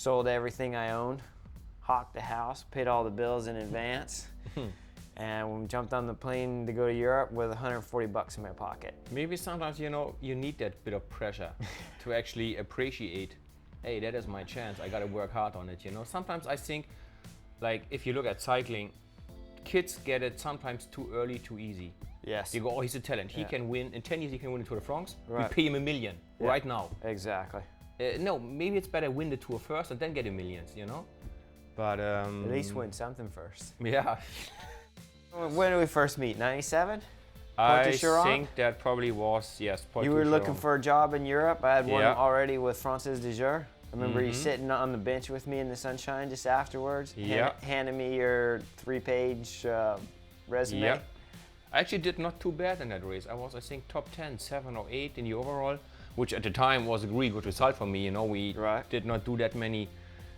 sold everything I owned, hawked the house, paid all the bills in advance, and when we jumped on the plane to go to Europe with $140 in my pocket. Maybe sometimes, you know, you need that bit of pressure to actually appreciate, hey, that is my chance, I gotta work hard on it, you know. Sometimes I think, like, if you look at cycling, kids get it sometimes too early, too easy. Yes. You go, oh, he's a talent, he can win, in 10 years he can win the Tour de France, Right. we pay him $1 million right now. Exactly. No, maybe it's better win the Tour first and then get $millions, you know? But At least win something first. yeah. When did we first meet, 97? I think that probably was, yes, You were looking for a job in Europe. I had one already with Francis Dejour. I remember you sitting on the bench with me in the sunshine just afterwards, handing me your 3-page resume. Yeah. I actually did not too bad in that race. I was, I think, top 10, 7 or 8 in the overall, which at the time was a really good result for me. You know, we did not do that many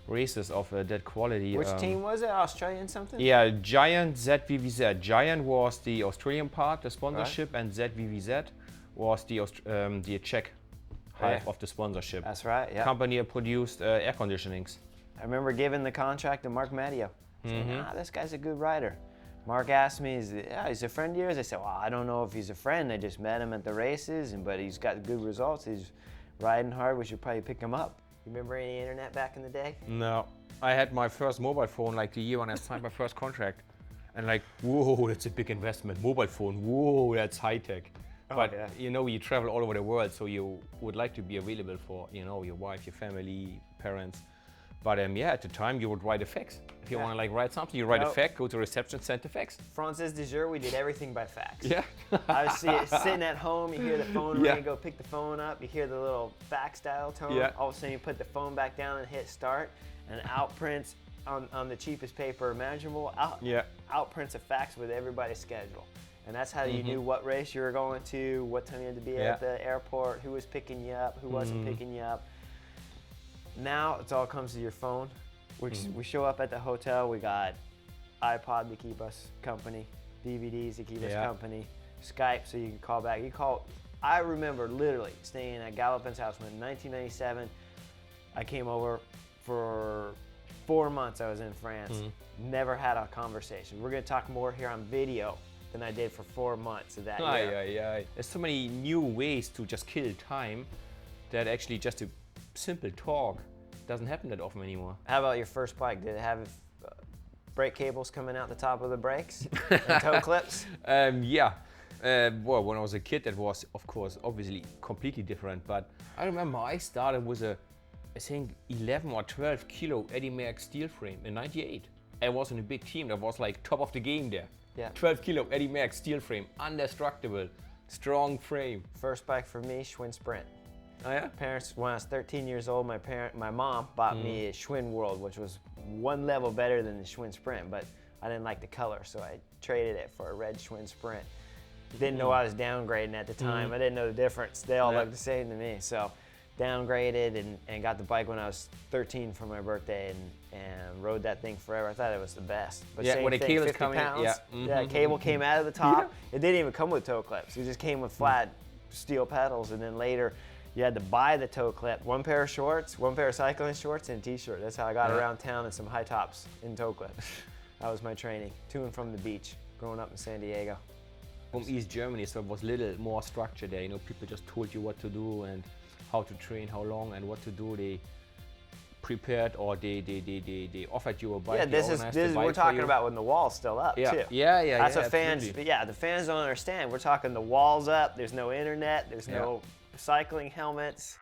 races of that quality. Which team was it? Australian something? Yeah, Giant ZVVZ. Giant was the Australian part, the sponsorship, and ZVVZ was the Czech half of the sponsorship. That's right, yeah. Company that produced air conditionings. I remember giving the contract to Mark Matteo. Saying, this guy's a good rider. Mark asked me, he's a friend of yours? I said, well, I don't know if he's a friend. I just met him at the races, but he's got good results. He's riding hard. We should probably pick him up. You remember any internet back in the day? No. I had my first mobile phone like the year when I signed my first contract. And like, whoa, that's a big investment. Mobile phone, whoa, that's high tech. But you know, you travel all over the world, so you would like to be available for, you know, your wife, your family, parents. But yeah, at the time you would write a fax. If you want to like write something, you write a fax, go to reception, send a fax. Francis Dejour, we did everything by fax. Yeah. I was sitting at home, you hear the phone ring, you go pick the phone up, you hear the little fax dial tone. All of a sudden you put the phone back down and hit start, and outprints on the cheapest paper imaginable, outprints a fax with everybody's schedule. And that's how you knew what race you were going to, what time you had to be at the airport, who was picking you up, who wasn't picking you up. Now it all comes to your phone, which we show up at the hotel, we got iPod to keep us company, DVDs to keep us company, Skype so you can call back. I remember literally staying at Galopin's house in 1997. I came over for 4 months. I was in France, never had a conversation. We're gonna talk more here on video than I did for 4 months of that year. There's so many new ways to just kill time that actually just a simple talk doesn't happen that often anymore. How about your first bike? Did it have brake cables coming out the top of the brakes and toe clips? Yeah. Well, when I was a kid, that was, of course, obviously completely different. But I remember I started with a, I think, 11 or 12 kilo Eddie Merckx steel frame in '98. I was in a big team that was like top of the game there. 12 kilo Eddie Merckx steel frame, indestructible, strong frame. First bike for me, Schwinn Sprint. Oh yeah? Parents, when I was 13 years old, my mom bought me a Schwinn World, which was one level better than the Schwinn Sprint, but I didn't like the color, so I traded it for a red Schwinn Sprint. Didn't know I was downgrading at the time. I didn't know the difference. They all looked the same to me. So downgraded and got the bike when I was 13 for my birthday and rode that thing forever. I thought it was the best. But yeah, same when the thing, cable 50 coming, pounds. Cable came out of the top. It didn't even come with toe clips. It just came with flat steel pedals, and then later you had to buy the toe clip. One pair of shorts, one pair of cycling shorts, and a t-shirt. That's how I got around town in some high tops in toe clips. That was my training, to and from the beach, growing up in San Diego. From East Germany, so it was a little more structure there. You know, people just told you what to do and how to train, how long, and what to do. They prepared, or they offered you a bike. Yeah, this is we're talking about when the wall's still up too. That's what fans. Absolutely. Yeah, the fans don't understand. We're talking the wall's up. There's no internet. There's no cycling helmets.